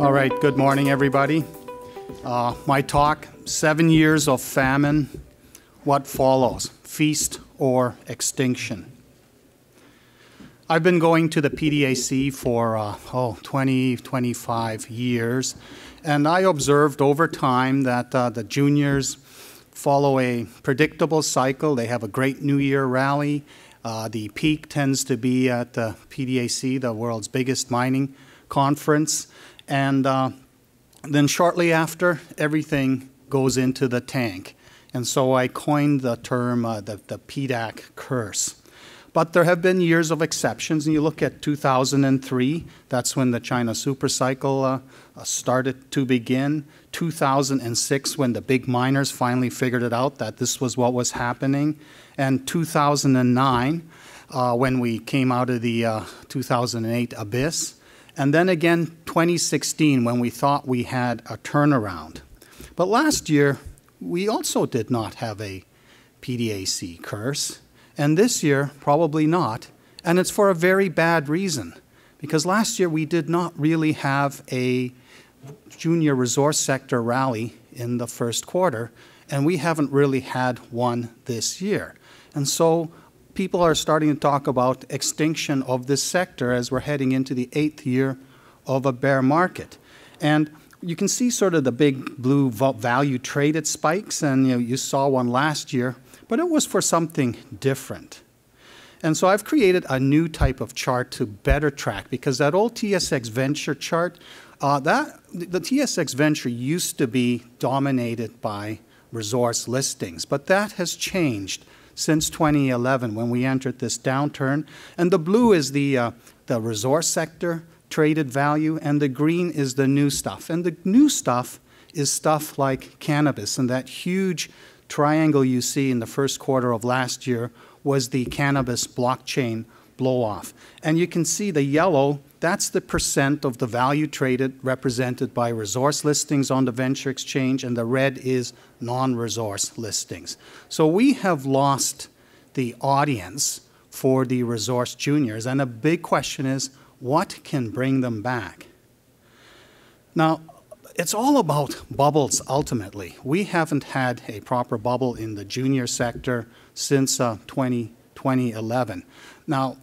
All right, good morning, everybody. My talk, 7 years of famine, what follows, feast or extinction? I've been going to the PDAC for 20, 25 years, and I observed over time that the juniors follow a predictable cycle. They have a great New Year rally. The peak tends to be at the PDAC, the world's biggest mining conference, and then shortly after, everything goes into the tank. And so I coined the term the PDAC curse. But there have been years of exceptions, and you look at 2003, that's when the China supercycle started to begin. 2006, when the big miners finally figured it out that this was what was happening. And 2009, when we came out of the 2008 abyss. And then again, 2016, when we thought we had a turnaround. But last year, we also did not have a PDAC curse. And this year, probably not. And it's for a very bad reason. Because last year, we did not really have a junior resource sector rally in the first quarter. And we haven't really had one this year. And so people are starting to talk about extinction of this sector as we're heading into the 8th year of a bear market. And you can see sort of the big blue value traded spikes, and you saw one last year, but it was for something different. And so I've created a new type of chart to better track, because that old TSX Venture chart, the TSX Venture used to be dominated by resource listings, but that has changed since 2011 when we entered this downturn. And the blue is the resource sector traded value, and the green is the new stuff. And the new stuff is stuff like cannabis, and that huge triangle you see in the first quarter of last year was the cannabis blockchain blow-off. And you can see the yellow, that's the percent of the value traded represented by resource listings on the venture exchange, and the red is non-resource listings. So we have lost the audience for the resource juniors, and a big question is, what can bring them back? Now, it's all about bubbles ultimately. We haven't had a proper bubble in the junior sector since 2011. Now,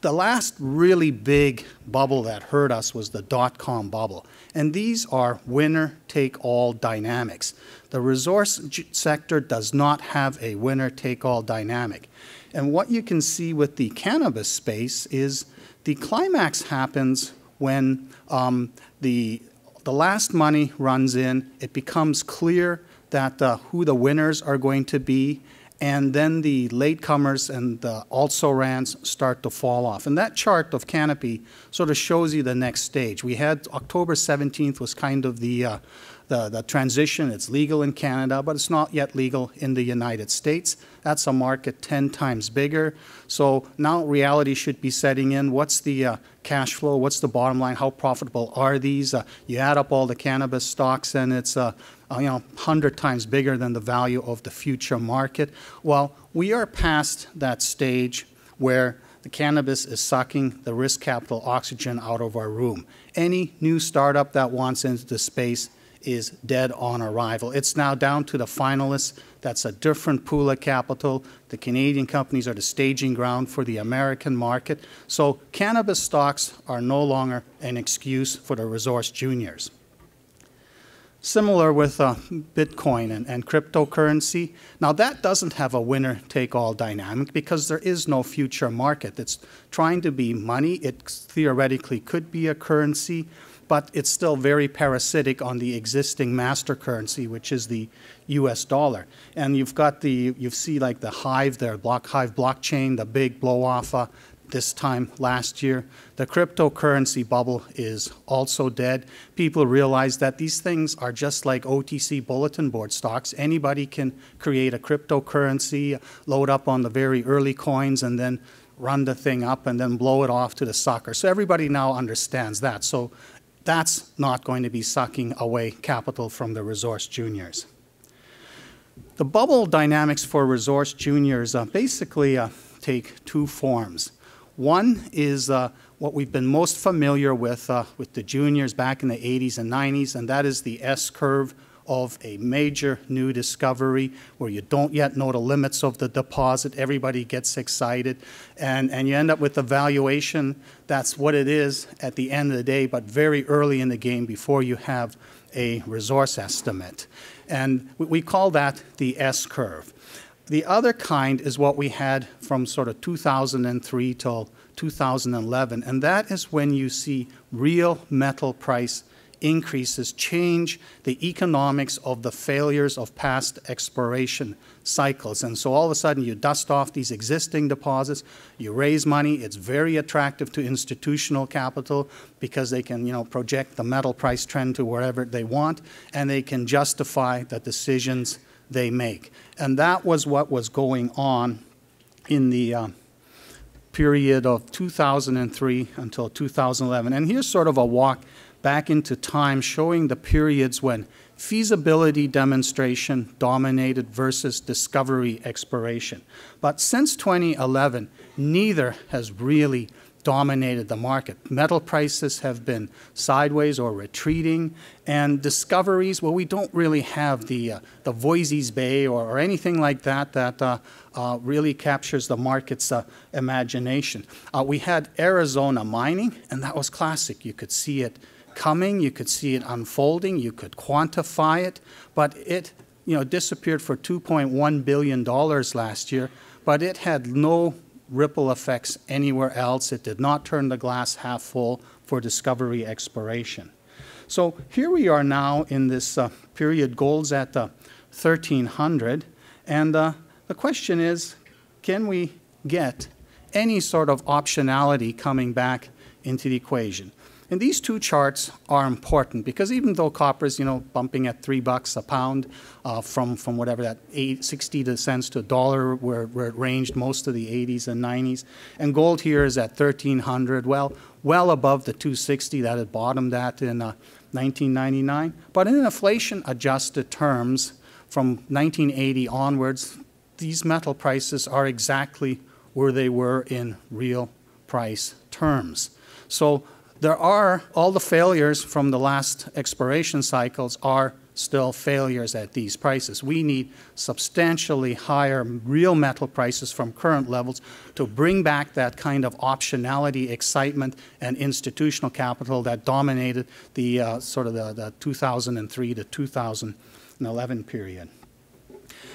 the last really big bubble that hurt us was the dot-com bubble. And these are winner-take-all dynamics. The resource sector does not have a winner-take-all dynamic. And what you can see with the cannabis space is the climax happens when the last money runs in, it becomes clear that who the winners are going to be, and then the latecomers and the also-rans start to fall off. And that chart of Canopy sort of shows you the next stage. We had October 17th was kind of the transition. It's legal in Canada, but it's not yet legal in the United States. That's a market 10 times bigger. So now reality should be setting in. What's the cash flow? What's the bottom line? How profitable are these? You add up all the cannabis stocks, and it's 100 times bigger than the value of the future market. Well, we are past that stage where the cannabis is sucking the risk capital oxygen out of our room. Any new startup that wants into the space is dead on arrival. It's now down to the finalists. That's a different pool of capital. The Canadian companies are the staging ground for the American market. So cannabis stocks are no longer an excuse for the resource juniors. Similar with Bitcoin and cryptocurrency. Now that doesn't have a winner-take-all dynamic because there is no future market. It's trying to be money. It theoretically could be a currency, but it's still very parasitic on the existing master currency, which is the US dollar. And you've got you see like the Hive there, Hive blockchain, the big blow-off this time last year. The cryptocurrency bubble is also dead. People realize that these things are just like OTC bulletin board stocks. Anybody can create a cryptocurrency, load up on the very early coins, and then run the thing up and then blow it off to the sucker. So everybody now understands that. So that's not going to be sucking away capital from the resource juniors. The bubble dynamics for resource juniors basically take two forms. One is what we've been most familiar with the juniors back in the 80s and 90s, and that is the S-curve of a major new discovery where you don't yet know the limits of the deposit. Everybody gets excited, and you end up with a valuation that's what it is at the end of the day, but very early in the game before you have a resource estimate. And we call that the S-curve. The other kind is what we had from sort of 2003 till 2011, and that is when you see real metal price increases change the economics of the failures of past exploration cycles. And so all of a sudden you dust off these existing deposits, you raise money, it's very attractive to institutional capital because they can, project the metal price trend to wherever they want, and they can justify the decisions they make. And that was what was going on in the period of 2003 until 2011. And here's sort of a walk back into time showing the periods when feasibility demonstration dominated versus discovery exploration. But since 2011, neither has really dominated the market. Metal prices have been sideways or retreating, and discoveries, well, we don't really have the Voisey's Bay or anything like that that really captures the market's imagination. We had Arizona mining, and that was classic. You could see it coming, you could see it unfolding, you could quantify it, but it disappeared for $2.1 billion last year, but it had no ripple effects anywhere else. It did not turn the glass half full for discovery exploration. So here we are now in this period, gold's at 1,300, and the question is, can we get any sort of optionality coming back into the equation? And these two charts are important because even though copper is, bumping at $3 a pound from whatever that 60 cents to $1 where it ranged most of the 80s and 90s, and gold here is at 1,300, well above the 260 that it bottomed at in 1999. But in inflation-adjusted terms, from 1980 onwards, these metal prices are exactly where they were in real price terms. So there are, all the failures from the last exploration cycles are still failures at these prices. We need substantially higher real metal prices from current levels to bring back that kind of optionality, excitement, and institutional capital that dominated the the 2003 to 2011 period.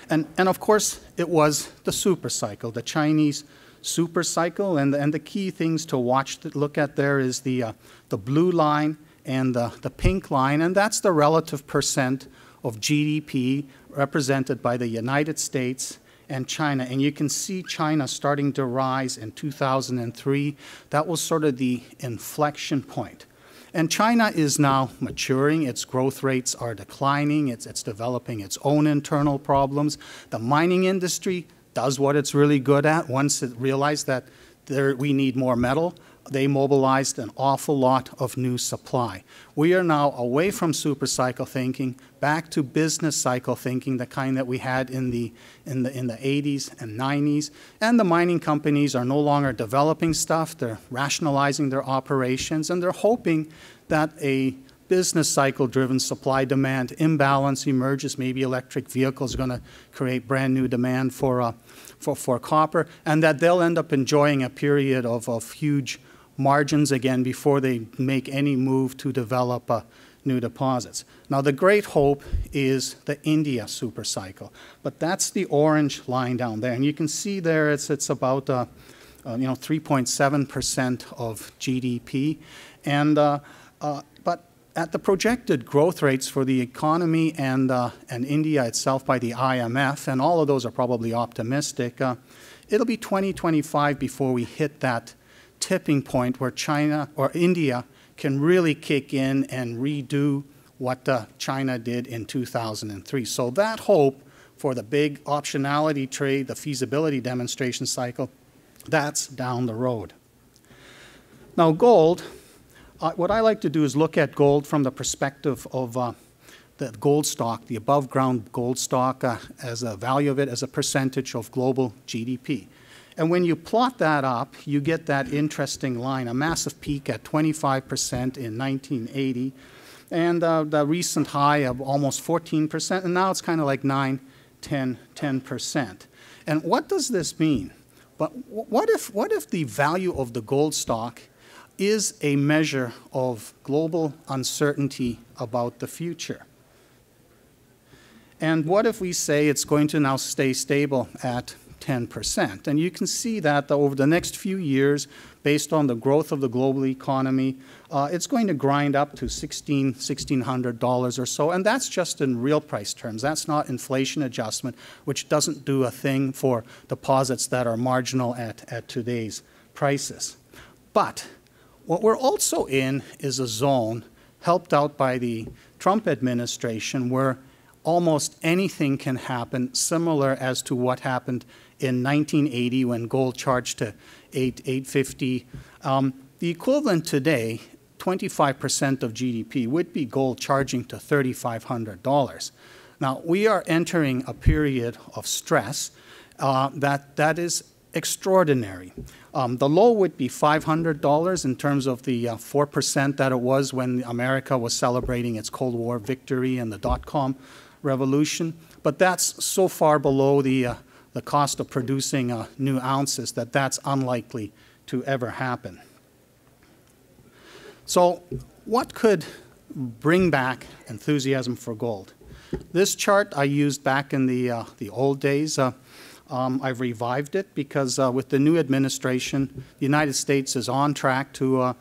And of course, it was the super cycle, the Chinese super cycle, and the key things to look at there is the blue line and the pink line, and that's the relative percent of GDP represented by the United States and China. And you can see China starting to rise in 2003. That was sort of the inflection point. And China is now maturing. Its growth rates are declining. It's developing its own internal problems. The mining industry does what it's really good at. Once it realized that we need more metal, they mobilized an awful lot of new supply. We are now away from super cycle thinking, back to business cycle thinking, the kind that we had in the 80s and 90s. And the mining companies are no longer developing stuff. They're rationalizing their operations, and they're hoping that a business cycle-driven supply-demand imbalance emerges. Maybe electric vehicles are going to create brand new demand for copper, and that they'll end up enjoying a period of huge margins again before they make any move to develop new deposits. Now, the great hope is the India super cycle, but that's the orange line down there, and you can see there it's about 3.7% of GDP, and but at the projected growth rates for the economy and India itself by the IMF, and all of those are probably optimistic, it'll be 2025 before we hit that tipping point where China or India can really kick in and redo what China did in 2003. So that hope for the big optionality trade, the feasibility demonstration cycle, that's down the road. Now, gold. What I like to do is look at gold from the perspective of the gold stock, the above ground gold stock, as a value of it as a percentage of global GDP. And when you plot that up, you get that interesting line, a massive peak at 25% in 1980, and the recent high of almost 14%, and now it's kind of like 9, 10%. And what does this mean? But what if the value of the gold stock is a measure of global uncertainty about the future? And what if we say it's going to now stay stable at 10%? And you can see that over the next few years, based on the growth of the global economy, it's going to grind up to $1,600 or so, and that's just in real price terms. That's not inflation adjustment, which doesn't do a thing for deposits that are marginal at today's prices. But what we're also in is a zone helped out by the Trump administration where almost anything can happen, similar as to what happened in 1980 when gold charged to $850. The equivalent today, 25% of GDP, would be gold charging to $3,500. Now, we are entering a period of stress that is extraordinary. The low would be $500 in terms of the 4% that it was when America was celebrating its Cold War victory and the dot-com revolution, but that's so far below the cost of producing new ounces that that's unlikely to ever happen. So what could bring back enthusiasm for gold? This chart I used back in the old days. I've revived it because with the new administration, the United States is on track to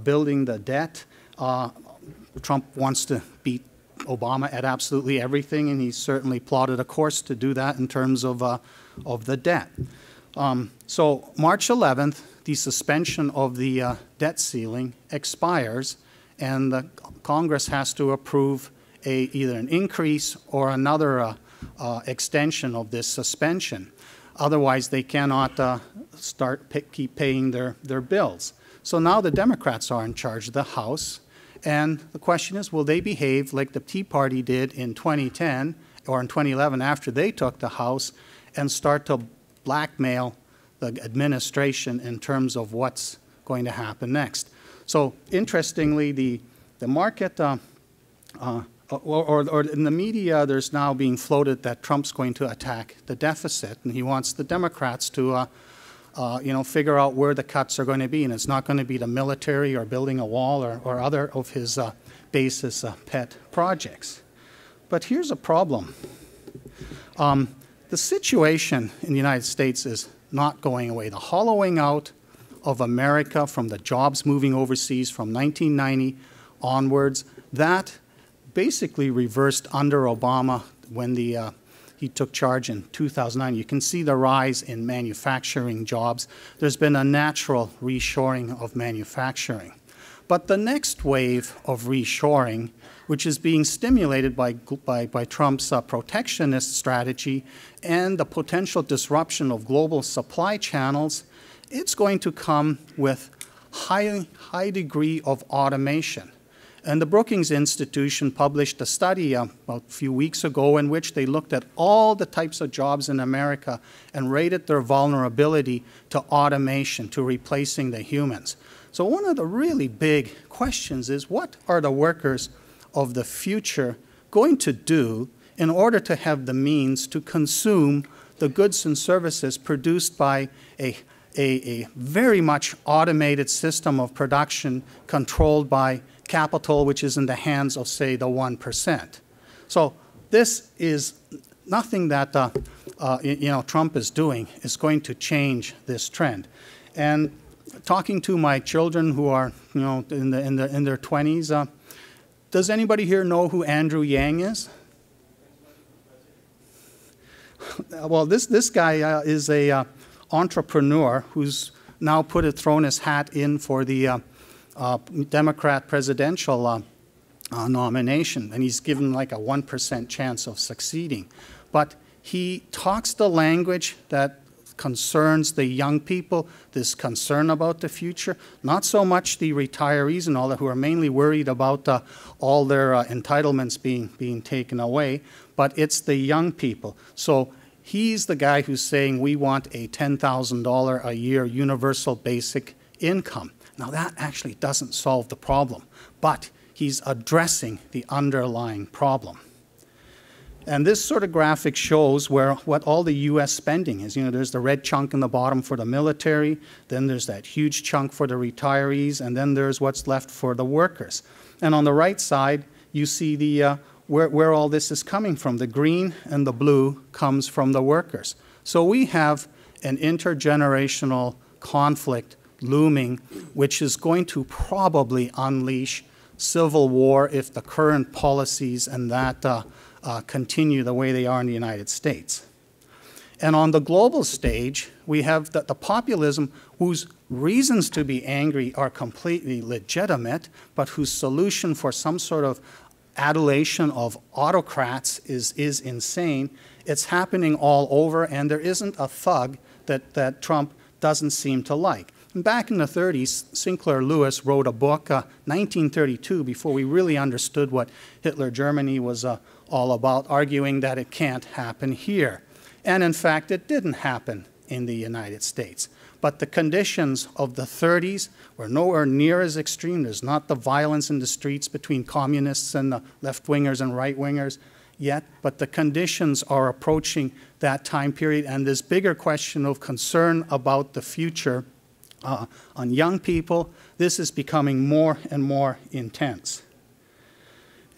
building the debt. Trump wants to beat Obama at absolutely everything, and he's certainly plotted a course to do that in terms of the debt. So March 11th, the suspension of the debt ceiling expires, and the Congress has to approve either an increase or another extension of this suspension. Otherwise, they cannot keep paying their bills. So now the Democrats are in charge of the House. And the question is, will they behave like the Tea Party did in 2010 or in 2011 after they took the House and start to blackmail the administration in terms of what's going to happen next? So interestingly, the market, or in the media, there's now being floated that Trump's going to attack the deficit, and he wants the Democrats to figure out where the cuts are going to be, and it's not going to be the military or building a wall or other of his basis pet projects. But here's a problem. The situation in the United States is not going away. The hollowing out of America from the jobs moving overseas from 1990 onwards, that basically reversed under Obama when he took charge in 2009. You can see the rise in manufacturing jobs. There's been a natural reshoring of manufacturing. But the next wave of reshoring, which is being stimulated by Trump's protectionist strategy and the potential disruption of global supply channels, it's going to come with high degree of automation. And the Brookings Institution published a study about a few weeks ago in which they looked at all the types of jobs in America and rated their vulnerability to automation, to replacing the humans. So one of the really big questions is, what are the workers of the future going to do in order to have the means to consume the goods and services produced by a very much automated system of production controlled by capital, which is in the hands of, say, the 1%. So this is nothing that Trump is doing is going to change this trend. And talking to my children who are in their 20s, does anybody here know who Andrew Yang is? Well, this guy is a entrepreneur who's now thrown his hat in for the Democrat presidential nomination, and he's given like a 1% chance of succeeding. But he talks the language that concerns the young people, this concern about the future, not so much the retirees and all that, who are mainly worried about all their entitlements being taken away, but it's the young people. So He's the guy who's saying we want a $10,000 a year universal basic income. Now, that actually doesn't solve the problem, but he's addressing the underlying problem. And this sort of graphic shows what all the U.S. spending is. You know, there's the red chunk in the bottom for the military, then there's that huge chunk for the retirees, and then there's what's left for the workers. And on the right side, you see the where all this is coming from. The green and the blue comes from the workers. So we have an intergenerational conflict looming, which is going to probably unleash civil war if the current policies and that continue the way they are in the United States. And on the global stage, we have the populism whose reasons to be angry are completely legitimate, but whose solution for some sort of adulation of autocrats is insane. It's happening all over, and there isn't a thug that Trump doesn't seem to like. And back in the 30s, Sinclair Lewis wrote a book, 1932, before we really understood what Hitler Germany was all about, arguing that it can't happen here. And in fact, it didn't happen in the United States. But the conditions of the 30s were nowhere near as extreme. There's not the violence in the streets between communists and the left-wingers and right-wingers yet, but the conditions are approaching that time period, and this bigger question of concern about the future on young people, this is becoming more and more intense.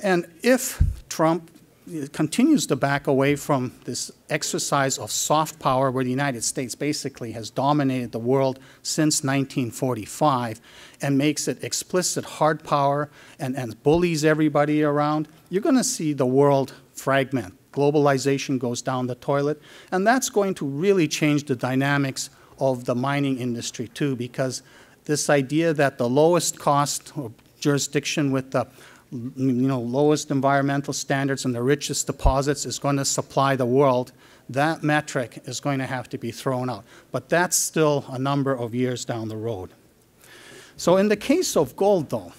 And if Trump continues to back away from this exercise of soft power where the United States basically has dominated the world since 1945 and makes it explicit hard power and bullies everybody around, you're going to see the world fragment. Globalization goes down the toilet, and that's going to really change the dynamics of the mining industry too, because this idea that the lowest cost jurisdiction with the lowest environmental standards and the richest deposits is going to supply the world, that metric is going to have to be thrown out. But that's still a number of years down the road. So in the case of gold, though,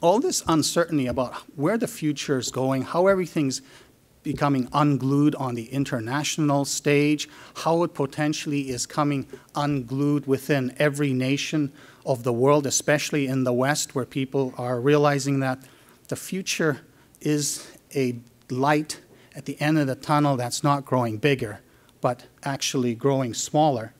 all this uncertainty about where the future is going, how everything's becoming unglued on the international stage, how it potentially is coming unglued within every nation of the world, especially in the West, where people are realizing that the future is a light at the end of the tunnel that's not growing bigger, but actually growing smaller.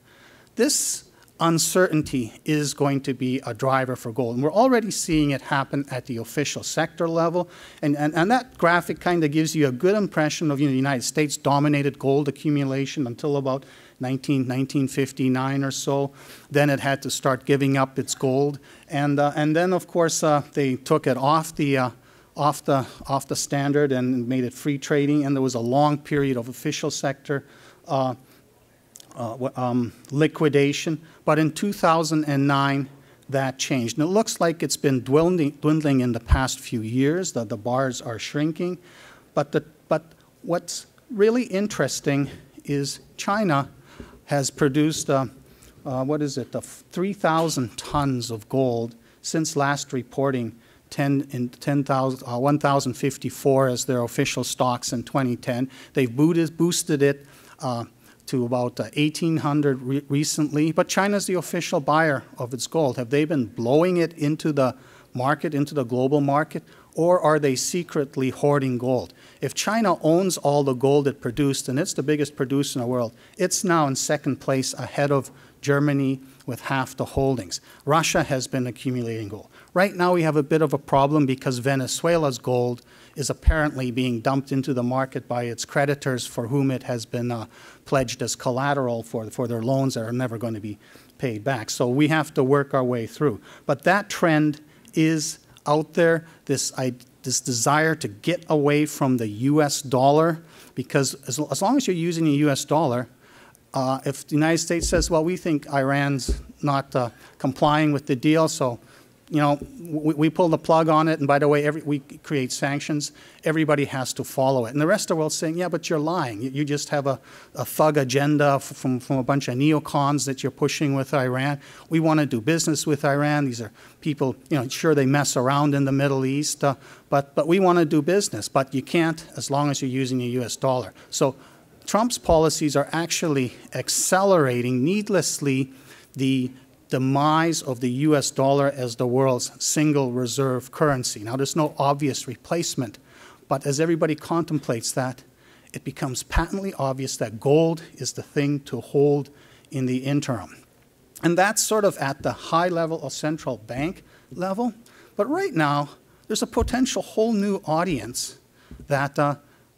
This uncertainty is going to be a driver for gold. And we're already seeing it happen at the official sector level. And that graphic kind of gives you a good impression of the United States dominated gold accumulation until about 1959 or so. Then it had to start giving up its gold. And then, of course, they took it off the standard and made it free trading. And there was a long period of official sector liquidation, but in 2009 that changed. And it looks like it's been dwindling in the past few years, that the bars are shrinking. But what's really interesting is China has produced, 3,000 tons of gold since last reporting 1,054 as their official stocks in 2010. They've boosted it to about 1,800 recently, but China's the official buyer of its gold. Have they been blowing it into the market, into the global market, or are they secretly hoarding gold? If China owns all the gold it produced, and it's the biggest producer in the world, it's now in second place ahead of Germany with half the holdings. Russia has been accumulating gold. Right now we have a bit of a problem because Venezuela's gold is apparently being dumped into the market by its creditors for whom it has been pledged as collateral for their loans that are never going to be paid back. So we have to work our way through. But that trend is out there, this desire to get away from the US dollar, because as long as you're using the US dollar, if the United States says, well, we think Iran's not complying with the deal, so we pull the plug on it, and by the way, we create sanctions, everybody has to follow it. And the rest of the world's saying, yeah, but you're lying. You just have a thug agenda from a bunch of neocons that you're pushing with Iran. We want to do business with Iran. These are people, sure, they mess around in the Middle East, but we want to do business. But you can't as long as you're using the US dollar. So Trump's policies are actually accelerating needlessly the demise of the US dollar as the world's single reserve currency. Now, there's no obvious replacement, but as everybody contemplates that, it becomes patently obvious that gold is the thing to hold in the interim. And that's sort of at the high level of central bank level. But right now, there's a potential whole new audience that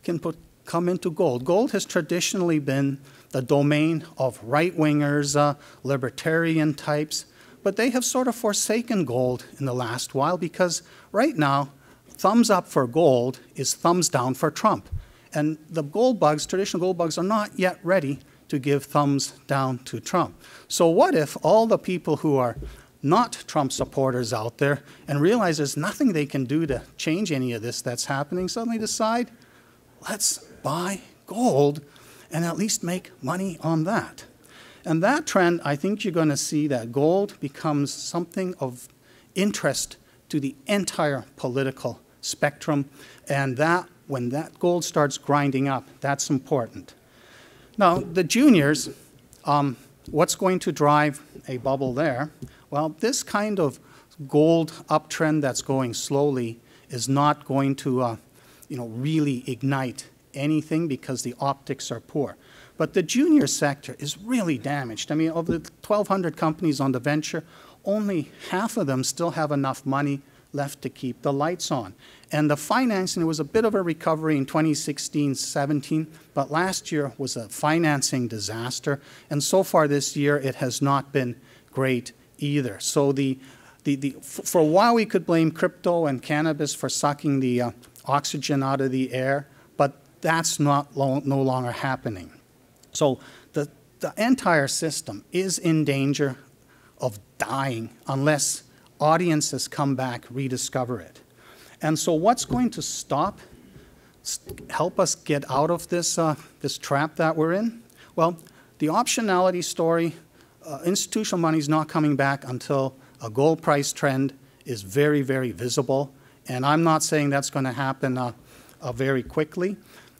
can come into gold. Gold has traditionally been the domain of right-wingers, libertarian types, but they have sort of forsaken gold in the last while because right now, thumbs up for gold is thumbs down for Trump. And the gold bugs, traditional gold bugs, are not yet ready to give thumbs down to Trump. So what if all the people who are not Trump supporters out there and realize there's nothing they can do to change any of this that's happening suddenly decide, let's buy gold and at least make money on that. And that trend, I think you're going to see that gold becomes something of interest to the entire political spectrum, and that when that gold starts grinding up, that's important. Now, the juniors, what's going to drive a bubble there? Well, this kind of gold uptrend that's going slowly is not going to really ignite anything because the optics are poor. But the junior sector is really damaged. I mean, of the 1,200 companies on the venture, only half of them still have enough money left to keep the lights on. And the financing, there was a bit of a recovery in 2016-17, but last year was a financing disaster. And so far this year, it has not been great either. So for a while, we could blame crypto and cannabis for sucking the oxygen out of the air, but that's no longer happening. So the entire system is in danger of dying unless audiences come back, rediscover it. And so what's going to help us get out of this, this trap that we're in? Well, the optionality story, institutional money is not coming back until a gold price trend is very, very visible. And I'm not saying that's going to happen very quickly.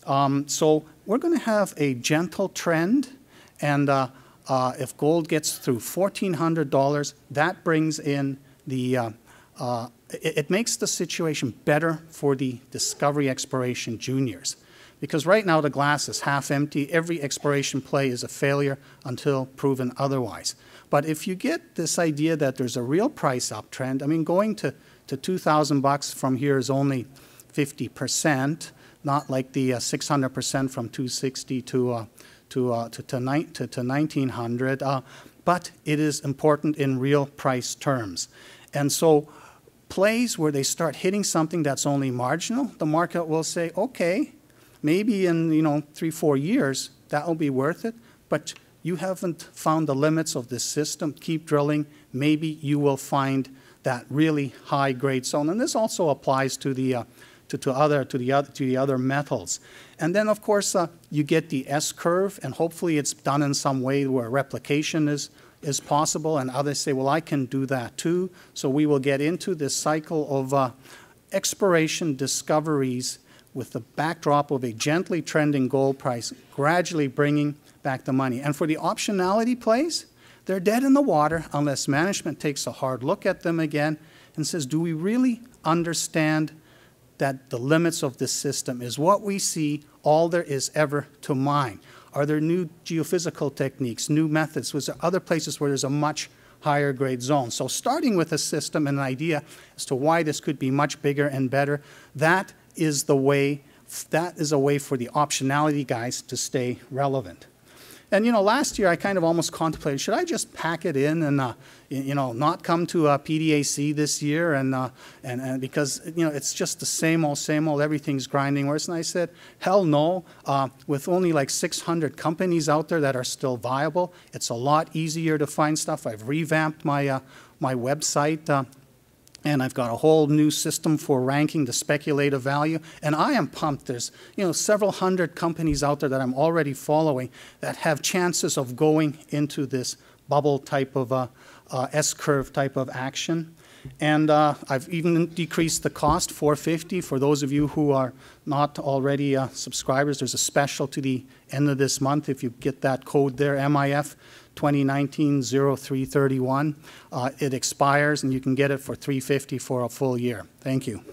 So we're going to have a gentle trend, and if gold gets through $1,400, that brings in it makes the situation better for the discovery exploration juniors. Because right now the glass is half empty. Every exploration play is a failure until proven otherwise. But if you get this idea that there's a real price uptrend, I mean, going to $2,000 from here is only 50%, not like the 600% from 260 to 1,900. But it is important in real price terms. And so plays where they start hitting something that's only marginal, the market will say, okay, maybe in 3-4 years that will be worth it, but you haven't found the limits of this system. Keep drilling. Maybe you will find that really high grade zone. And this also applies to the other metals. And then, of course, you get the S-curve, and hopefully it's done in some way where replication is possible, and others say, well, I can do that too. So we will get into this cycle of exploration discoveries with the backdrop of a gently trending gold price, gradually bringing back the money. And for the optionality plays, they're dead in the water unless management takes a hard look at them again and says, do we really understand that the limits of this system is what we see, all there is ever to mine? Are there new geophysical techniques, new methods? Was there other places where there's a much higher grade zone? So starting with a system and an idea as to why this could be much bigger and better, that is a way for the optionality guys to stay relevant. And last year I kind of almost contemplated, should I just pack it in and not come to PDAC this year and because it's just the same old, everything's grinding worse. And I said, hell no. With only like 600 companies out there that are still viable, it's a lot easier to find stuff. I've revamped my website. And I've got a whole new system for ranking the speculative value. And I am pumped. There's several hundred companies out there that I'm already following that have chances of going into this bubble type of S-curve type of action. And I've even decreased the cost, $4.50. For those of you who are not already subscribers, there's a special to the end of this month. If you get that code there, MIF 2019-0331, it expires, and you can get it for $3.50 for a full year. Thank you.